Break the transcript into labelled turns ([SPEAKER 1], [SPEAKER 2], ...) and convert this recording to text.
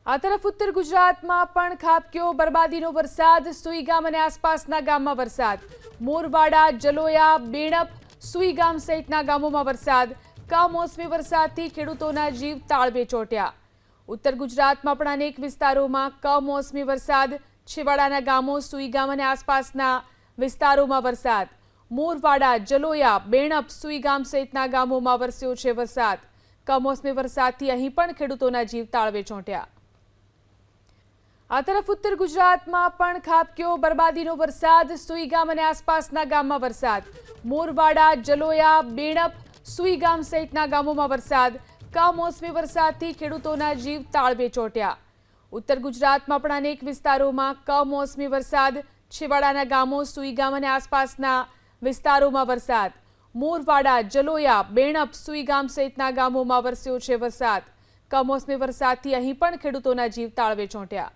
[SPEAKER 1] આ તરફ ઉત્તર ગુજરાતમાં પણ ખાબક્યો બરબાદીનો વરસાદ। સુઈ ગામ અને આસપાસના ગામમાં વરસાદ। મોરવાડા, જલોયા, બેણપ, સુઈ ગામ સહિતના ગામોમાં વરસાદ। કમોસમી વરસાદથી ખેડૂતોના જીવ તાળવે ચોંટ્યા। ઉત્તર ગુજરાતમાં પણ અનેક વિસ્તારોમાં કમોસમી વરસાદ। છેવાડાના ગામો, સુઈ ગામ અને આસપાસના વિસ્તારોમાં વરસાદ। મોરવાડા, જલોયા, બેણપ, સુઈ ગામ સહિતના ગામોમાં વરસ્યો છે વરસાદ। કમોસમી વરસાદથી અહીં પણ ખેડૂતોના જીવ તાળવે ચોંટ્યા। આ તરફ ઉત્તર ગુજરાતમાં પણ ખાબક્યો બરબાદીનો વરસાદ। સુઈ ગામ અને આસપાસના ગામમાં વરસાદ। મોરવાડા, જલોયા, બેણપ, સુઈ ગામ સહિતના ગામોમાં વરસાદ। કમોસમી વરસાદથી ખેડૂતોના જીવ તાળવે ચોંટ્યા। ઉત્તર ગુજરાતમાં પણ અનેક વિસ્તારોમાં કમોસમી વરસાદ। છેવાડાના ગામો, સુઈ ગામ અને આસપાસના વિસ્તારોમાં વરસાદ। મોરવાડા, જલોયા, બેણપ, સુઈ ગામ સહિતના ગામોમાં વરસ્યો છે વરસાદ। કમોસમી વરસાદથી અહીં પણ ખેડૂતોના જીવ તાળવે ચોંટ્યા।